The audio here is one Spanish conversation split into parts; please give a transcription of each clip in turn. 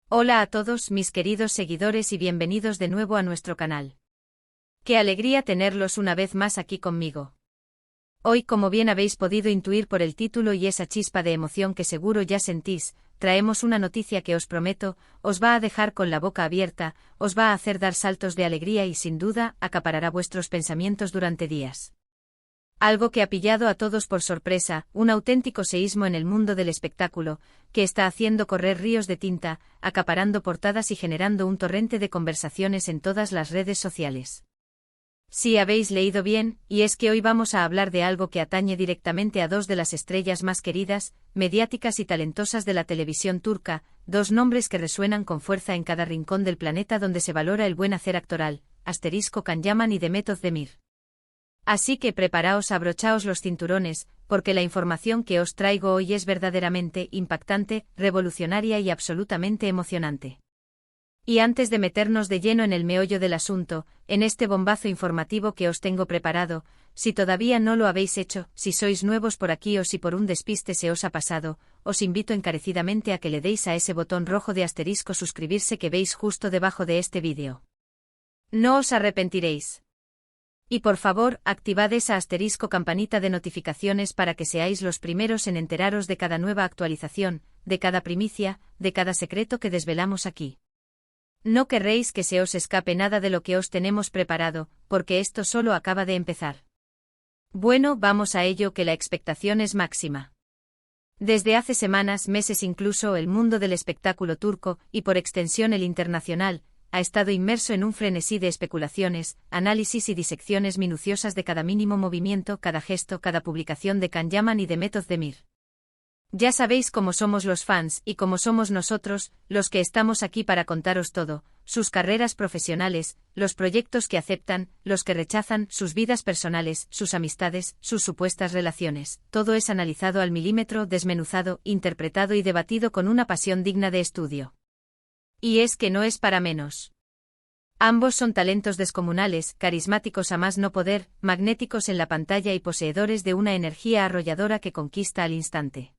Hola a todos mis queridos seguidores y bienvenidos de nuevo a nuestro canal. Qué alegría tenerlos una vez más aquí conmigo. Hoy, como bien habéis podido intuir por el título y esa chispa de emoción que seguro ya sentís, traemos una noticia que os prometo, os va a dejar con la boca abierta, os va a hacer dar saltos de alegría y sin duda, acaparará vuestros pensamientos durante días. Algo que ha pillado a todos por sorpresa, un auténtico seísmo en el mundo del espectáculo, que está haciendo correr ríos de tinta, acaparando portadas y generando un torrente de conversaciones en todas las redes sociales. Sí, habéis leído bien, y es que hoy vamos a hablar de algo que atañe directamente a dos de las estrellas más queridas, mediáticas y talentosas de la televisión turca, dos nombres que resuenan con fuerza en cada rincón del planeta donde se valora el buen hacer actoral, Can Yaman y Demet Özdemir. Así que preparaos, abrochaos los cinturones, porque la información que os traigo hoy es verdaderamente impactante, revolucionaria y absolutamente emocionante. Y antes de meternos de lleno en el meollo del asunto, en este bombazo informativo que os tengo preparado, si todavía no lo habéis hecho, si sois nuevos por aquí o si por un despiste se os ha pasado, os invito encarecidamente a que le deis a ese botón rojo de asterisco suscribirse que veis justo debajo de este vídeo. No os arrepentiréis. Y por favor, activad esa asterisco campanita de notificaciones para que seáis los primeros en enteraros de cada nueva actualización, de cada primicia, de cada secreto que desvelamos aquí. No querréis que se os escape nada de lo que os tenemos preparado, porque esto solo acaba de empezar. Bueno, vamos a ello, que la expectación es máxima. Desde hace semanas, meses incluso, el mundo del espectáculo turco, y por extensión el internacional, ha estado inmerso en un frenesí de especulaciones, análisis y disecciones minuciosas de cada mínimo movimiento, cada gesto, cada publicación de Can Yaman y Demet Özdemir. Ya sabéis cómo somos los fans y cómo somos nosotros, los que estamos aquí para contaros todo, sus carreras profesionales, los proyectos que aceptan, los que rechazan, sus vidas personales, sus amistades, sus supuestas relaciones. Todo es analizado al milímetro, desmenuzado, interpretado y debatido con una pasión digna de estudio. Y es que no es para menos. Ambos son talentos descomunales, carismáticos a más no poder, magnéticos en la pantalla y poseedores de una energía arrolladora que conquista al instante.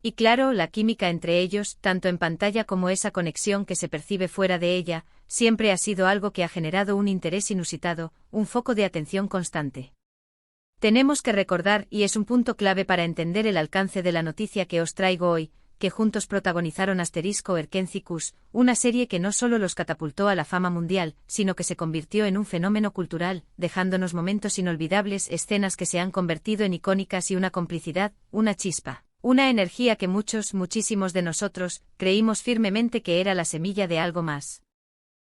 Y claro, la química entre ellos, tanto en pantalla como esa conexión que se percibe fuera de ella, siempre ha sido algo que ha generado un interés inusitado, un foco de atención constante. Tenemos que recordar, y es un punto clave para entender el alcance de la noticia que os traigo hoy, que juntos protagonizaron Erkencikus, una serie que no solo los catapultó a la fama mundial, sino que se convirtió en un fenómeno cultural, dejándonos momentos inolvidables, escenas que se han convertido en icónicas y una complicidad, una chispa, una energía que muchísimos de nosotros, creímos firmemente que era la semilla de algo más.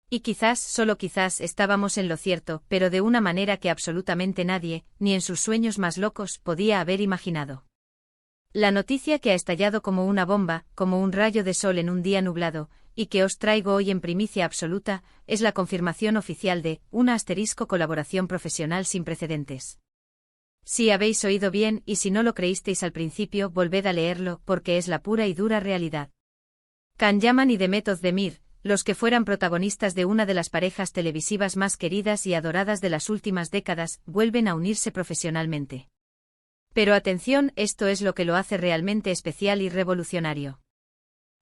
Y quizás, solo quizás, estábamos en lo cierto, pero de una manera que absolutamente nadie, ni en sus sueños más locos, podía haber imaginado. La noticia que ha estallado como una bomba, como un rayo de sol en un día nublado, y que os traigo hoy en primicia absoluta, es la confirmación oficial de una colaboración profesional sin precedentes. Si habéis oído bien, y si no lo creísteis al principio, volved a leerlo, porque es la pura y dura realidad. Can Yaman y Demet Özdemir, los que fueran protagonistas de una de las parejas televisivas más queridas y adoradas de las últimas décadas, vuelven a unirse profesionalmente. Pero atención, esto es lo que lo hace realmente especial y revolucionario.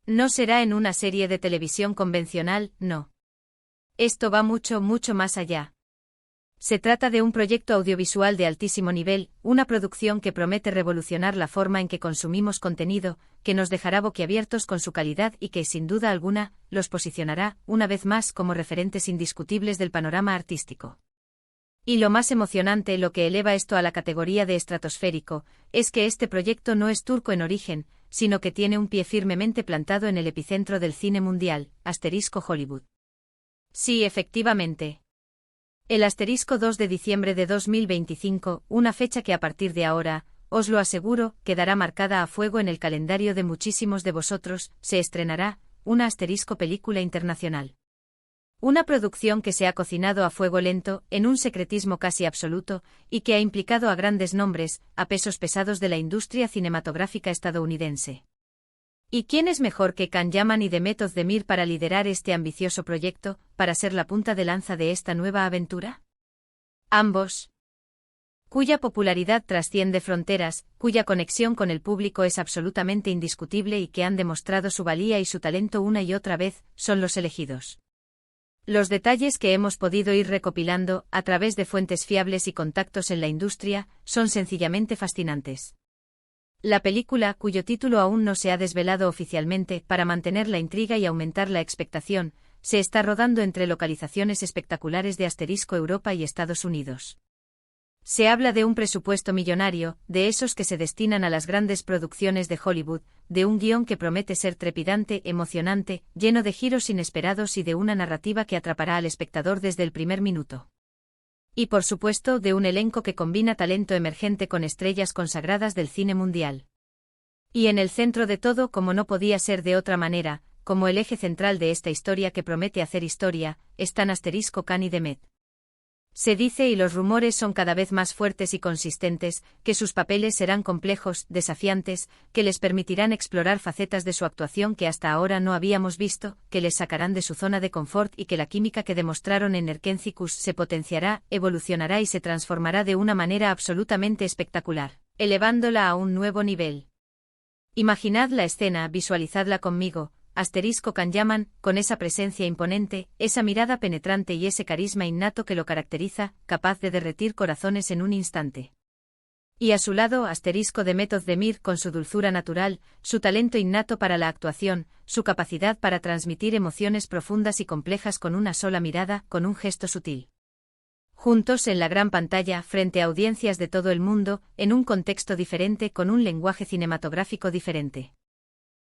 No será en una serie de televisión convencional, no. Esto va mucho más allá. Se trata de un proyecto audiovisual de altísimo nivel, una producción que promete revolucionar la forma en que consumimos contenido, que nos dejará boquiabiertos con su calidad y que, sin duda alguna, los posicionará, una vez más, como referentes indiscutibles del panorama artístico. Y lo más emocionante, lo que eleva esto a la categoría de estratosférico, es que este proyecto no es turco en origen, sino que tiene un pie firmemente plantado en el epicentro del cine mundial, Hollywood. Sí, efectivamente. El 2 de diciembre de 2025, una fecha que a partir de ahora, os lo aseguro, quedará marcada a fuego en el calendario de muchísimos de vosotros, se estrenará una película internacional. Una producción que se ha cocinado a fuego lento, en un secretismo casi absoluto, y que ha implicado a grandes nombres, a pesos pesados de la industria cinematográfica estadounidense. ¿Y quién es mejor que Can Yaman y Demet Özdemir para liderar este ambicioso proyecto, para ser la punta de lanza de esta nueva aventura? Ambos. cuya popularidad trasciende fronteras, cuya conexión con el público es absolutamente indiscutible y que han demostrado su valía y su talento una y otra vez, son Los Elegidos. Los detalles que hemos podido ir recopilando, a través de fuentes fiables y contactos en la industria, son sencillamente fascinantes. La película, cuyo título aún no se ha desvelado oficialmente, para mantener la intriga y aumentar la expectación, se está rodando entre localizaciones espectaculares de Europa y Estados Unidos. Se habla de un presupuesto millonario, de esos que se destinan a las grandes producciones de Hollywood, de un guión que promete ser trepidante, emocionante, lleno de giros inesperados y de una narrativa que atrapará al espectador desde el primer minuto. Y por supuesto de un elenco que combina talento emergente con estrellas consagradas del cine mundial. Y en el centro de todo, como no podía ser de otra manera, como el eje central de esta historia que promete hacer historia, están Khan y Demet. Se dice y los rumores son cada vez más fuertes y consistentes, que sus papeles serán complejos, desafiantes, que les permitirán explorar facetas de su actuación que hasta ahora no habíamos visto, que les sacarán de su zona de confort y que la química que demostraron en Erkencikus se potenciará, evolucionará y se transformará de una manera absolutamente espectacular, elevándola a un nuevo nivel. Imaginad la escena, visualizadla conmigo. Khan, con esa presencia imponente, esa mirada penetrante y ese carisma innato que lo caracteriza, capaz de derretir corazones en un instante. Y a su lado, Demet Özdemir, con su dulzura natural, su talento innato para la actuación, su capacidad para transmitir emociones profundas y complejas con una sola mirada, con un gesto sutil. Juntos en la gran pantalla, frente a audiencias de todo el mundo, en un contexto diferente, con un lenguaje cinematográfico diferente.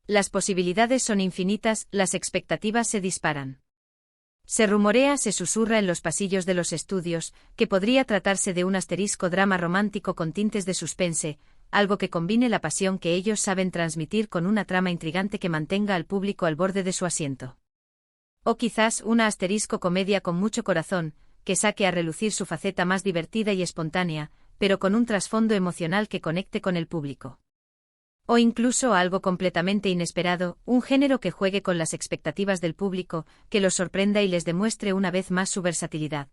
Las posibilidades son infinitas, las expectativas se disparan. Se rumorea, se susurra en los pasillos de los estudios, que podría tratarse de un drama romántico con tintes de suspense, algo que combine la pasión que ellos saben transmitir con una trama intrigante que mantenga al público al borde de su asiento. O quizás una comedia con mucho corazón, que saque a relucir su faceta más divertida y espontánea, pero con un trasfondo emocional que conecte con el público. O incluso algo completamente inesperado, un género que juegue con las expectativas del público, que los sorprenda y les demuestre una vez más su versatilidad.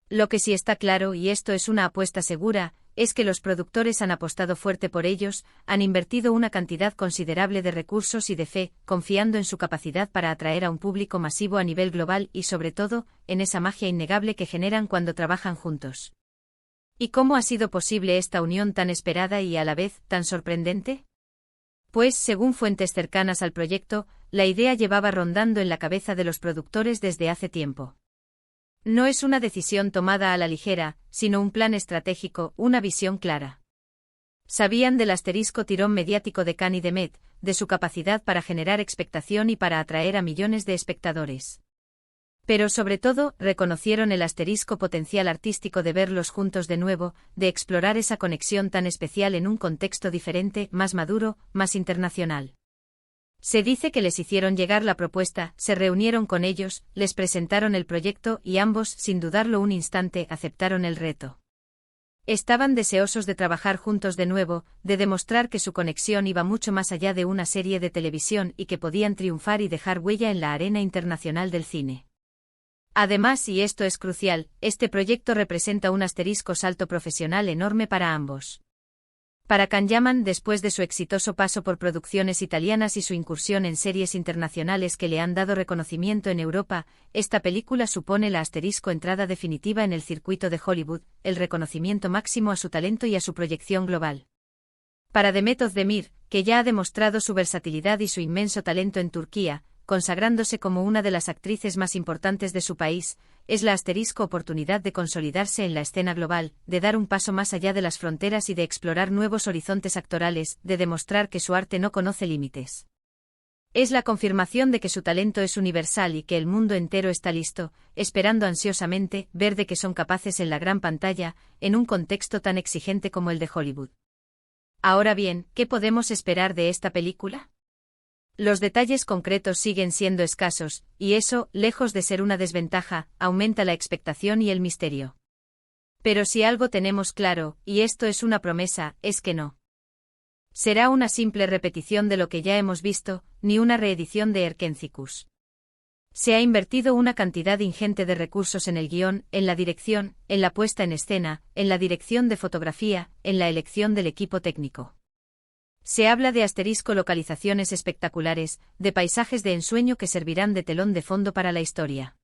Lo que sí está claro, y esto es una apuesta segura, es que los productores han apostado fuerte por ellos, han invertido una cantidad considerable de recursos y de fe, confiando en su capacidad para atraer a un público masivo a nivel global y sobre todo, en esa magia innegable que generan cuando trabajan juntos. ¿Y cómo ha sido posible esta unión tan esperada y a la vez tan sorprendente? Pues, según fuentes cercanas al proyecto, la idea llevaba rondando en la cabeza de los productores desde hace tiempo. No es una decisión tomada a la ligera, sino un plan estratégico, una visión clara. Sabían del tirón mediático de Khan y Demet, de su capacidad para generar expectación y para atraer a millones de espectadores. Pero sobre todo, reconocieron el potencial artístico de verlos juntos de nuevo, de explorar esa conexión tan especial en un contexto diferente, más maduro, más internacional. Se dice que les hicieron llegar la propuesta, se reunieron con ellos, les presentaron el proyecto y ambos, sin dudarlo un instante, aceptaron el reto. Estaban deseosos de trabajar juntos de nuevo, de demostrar que su conexión iba mucho más allá de una serie de televisión y que podían triunfar y dejar huella en la arena internacional del cine. Además, y esto es crucial, este proyecto representa un salto profesional enorme para ambos. Para Khan, después de su exitoso paso por producciones italianas y su incursión en series internacionales que le han dado reconocimiento en Europa, esta película supone la entrada definitiva en el circuito de Hollywood, el reconocimiento máximo a su talento y a su proyección global. Para Demet Özdemir, que ya ha demostrado su versatilidad y su inmenso talento en Turquía, consagrándose como una de las actrices más importantes de su país, es la oportunidad de consolidarse en la escena global, de dar un paso más allá de las fronteras y de explorar nuevos horizontes actorales, de demostrar que su arte no conoce límites. Es la confirmación de que su talento es universal y que el mundo entero está listo, esperando ansiosamente ver de qué son capaces en la gran pantalla, en un contexto tan exigente como el de Hollywood. Ahora bien, ¿qué podemos esperar de esta película? Los detalles concretos siguen siendo escasos, y eso, lejos de ser una desventaja, aumenta la expectación y el misterio. Pero si algo tenemos claro, y esto es una promesa, es que no será una simple repetición de lo que ya hemos visto, ni una reedición de Erkencikus. Se ha invertido una cantidad ingente de recursos en el guión, en la dirección, en la puesta en escena, en la dirección de fotografía, en la elección del equipo técnico. Se habla de localizaciones espectaculares, de paisajes de ensueño que servirán de telón de fondo para la historia.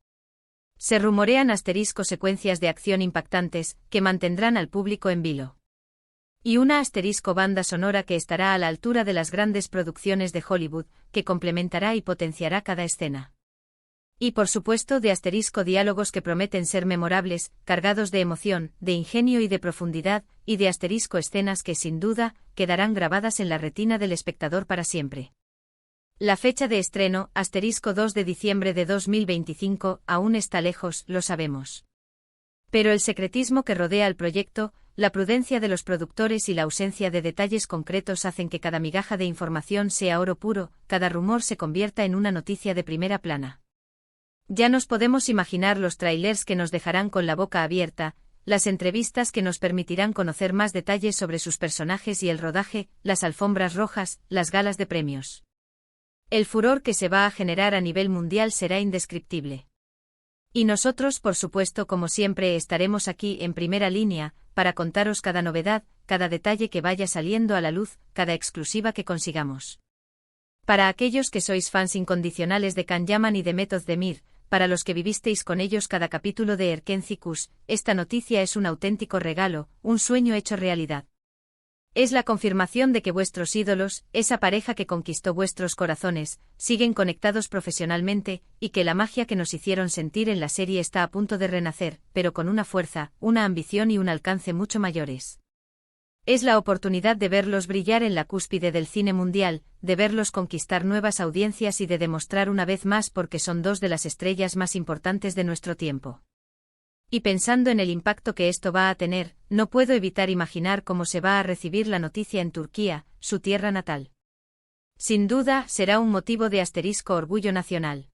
Se rumorean secuencias de acción impactantes, que mantendrán al público en vilo. Y una banda sonora que estará a la altura de las grandes producciones de Hollywood, que complementará y potenciará cada escena. Y por supuesto de diálogos que prometen ser memorables, cargados de emoción, de ingenio y de profundidad, y de escenas que sin duda, quedarán grabadas en la retina del espectador para siempre. La fecha de estreno, 2 de diciembre de 2025, aún está lejos, lo sabemos. Pero el secretismo que rodea al proyecto, la prudencia de los productores y la ausencia de detalles concretos hacen que cada migaja de información sea oro puro, cada rumor se convierta en una noticia de primera plana. Ya nos podemos imaginar los trailers que nos dejarán con la boca abierta, las entrevistas que nos permitirán conocer más detalles sobre sus personajes y el rodaje, las alfombras rojas, las galas de premios. El furor que se va a generar a nivel mundial será indescriptible. Y nosotros, por supuesto, como siempre, estaremos aquí en primera línea, para contaros cada novedad, cada detalle que vaya saliendo a la luz, cada exclusiva que consigamos. Para aquellos que sois fans incondicionales de Can Yaman y de Method Demir, para los que vivisteis con ellos cada capítulo de Erken Cikus, esta noticia es un auténtico regalo, un sueño hecho realidad. Es la confirmación de que vuestros ídolos, esa pareja que conquistó vuestros corazones, siguen conectados profesionalmente, y que la magia que nos hicieron sentir en la serie está a punto de renacer, pero con una fuerza, una ambición y un alcance mucho mayores. Es la oportunidad de verlos brillar en la cúspide del cine mundial, de verlos conquistar nuevas audiencias y de demostrar una vez más por qué son dos de las estrellas más importantes de nuestro tiempo. Y pensando en el impacto que esto va a tener, no puedo evitar imaginar cómo se va a recibir la noticia en Turquía, su tierra natal. Sin duda, será un motivo de orgullo nacional.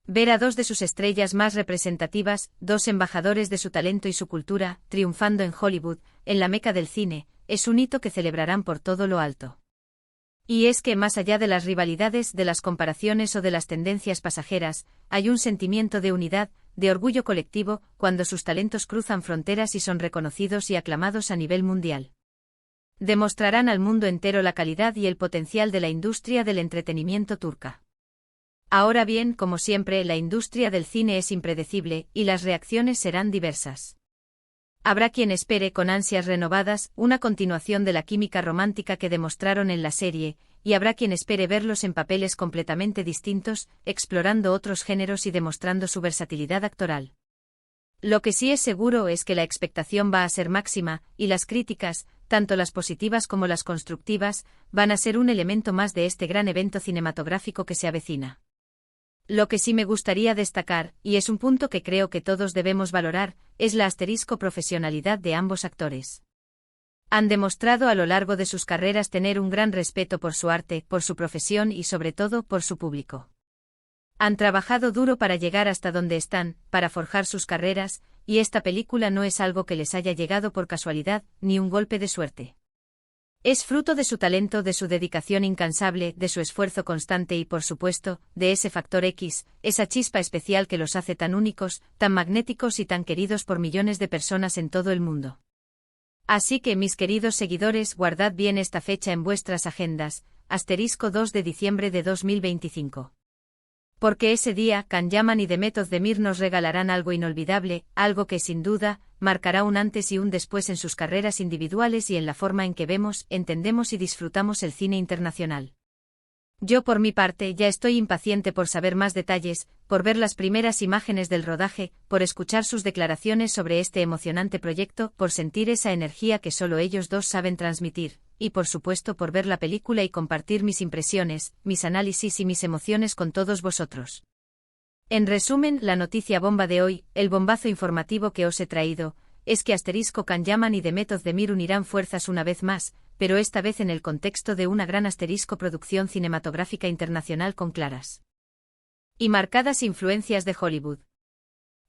Ver a dos de sus estrellas más representativas, dos embajadores de su talento y su cultura, triunfando en Hollywood, en la meca del cine, es un hito que celebrarán por todo lo alto. Y es que más allá de las rivalidades, de las comparaciones o de las tendencias pasajeras, hay un sentimiento de unidad, de orgullo colectivo, cuando sus talentos cruzan fronteras y son reconocidos y aclamados a nivel mundial. Demostrarán al mundo entero la calidad y el potencial de la industria del entretenimiento turca. Ahora bien, como siempre, la industria del cine es impredecible, y las reacciones serán diversas. Habrá quien espere con ansias renovadas una continuación de la química romántica que demostraron en la serie, y habrá quien espere verlos en papeles completamente distintos, explorando otros géneros y demostrando su versatilidad actoral. Lo que sí es seguro es que la expectación va a ser máxima, y las críticas, tanto las positivas como las constructivas, van a ser un elemento más de este gran evento cinematográfico que se avecina. Lo que sí me gustaría destacar, y es un punto que creo que todos debemos valorar, es la profesionalidad de ambos actores. Han demostrado a lo largo de sus carreras tener un gran respeto por su arte, por su profesión y sobre todo por su público. Han trabajado duro para llegar hasta donde están, para forjar sus carreras, y esta película no es algo que les haya llegado por casualidad, ni un golpe de suerte. Es fruto de su talento, de su dedicación incansable, de su esfuerzo constante y, por supuesto, de ese factor X, esa chispa especial que los hace tan únicos, tan magnéticos y tan queridos por millones de personas en todo el mundo. Así que, mis queridos seguidores, guardad bien esta fecha en vuestras agendas, 2 de diciembre de 2025. Porque ese día, Can Yaman y The Method Demir nos regalarán algo inolvidable, algo que, sin duda, marcará un antes y un después en sus carreras individuales y en la forma en que vemos, entendemos y disfrutamos el cine internacional. Yo por mi parte ya estoy impaciente por saber más detalles, por ver las primeras imágenes del rodaje, por escuchar sus declaraciones sobre este emocionante proyecto, por sentir esa energía que solo ellos dos saben transmitir, y por supuesto por ver la película y compartir mis impresiones, mis análisis y mis emociones con todos vosotros. En resumen, la noticia bomba de hoy, el bombazo informativo que os he traído, es que Can Yaman y The Method Demir unirán fuerzas una vez más, pero esta vez en el contexto de una gran producción cinematográfica internacional con claras y marcadas influencias de Hollywood.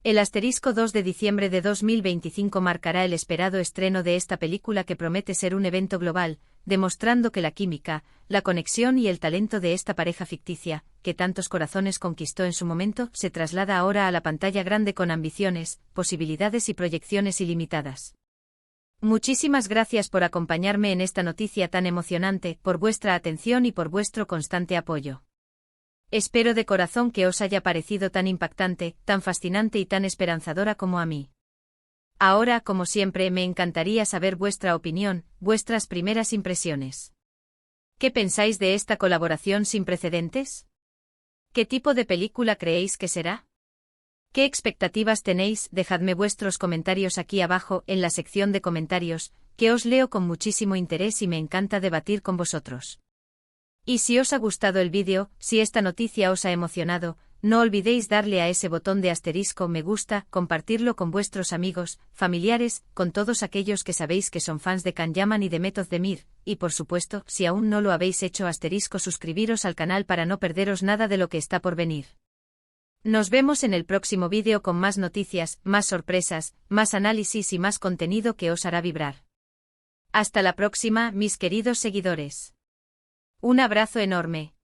El 2 de diciembre de 2025 marcará el esperado estreno de esta película que promete ser un evento global, demostrando que la química, la conexión y el talento de esta pareja ficticia, que tantos corazones conquistó en su momento, se traslada ahora a la pantalla grande con ambiciones, posibilidades y proyecciones ilimitadas. Muchísimas gracias por acompañarme en esta noticia tan emocionante, por vuestra atención y por vuestro constante apoyo. Espero de corazón que os haya parecido tan impactante, tan fascinante y tan esperanzadora como a mí. Ahora, como siempre, me encantaría saber vuestra opinión, vuestras primeras impresiones. ¿Qué pensáis de esta colaboración sin precedentes? ¿Qué tipo de película creéis que será? ¿Qué expectativas tenéis? Dejadme vuestros comentarios aquí abajo, en la sección de comentarios, que os leo con muchísimo interés y me encanta debatir con vosotros. Y si os ha gustado el vídeo, si esta noticia os ha emocionado, no olvidéis darle a ese botón de asterisco me gusta, compartirlo con vuestros amigos, familiares, con todos aquellos que sabéis que son fans de Can Yaman y de Method de Mir, y por supuesto, si aún no lo habéis hecho asterisco suscribiros al canal para no perderos nada de lo que está por venir. Nos vemos en el próximo vídeo con más noticias, más sorpresas, más análisis y más contenido que os hará vibrar. Hasta la próxima, mis queridos seguidores. Un abrazo enorme.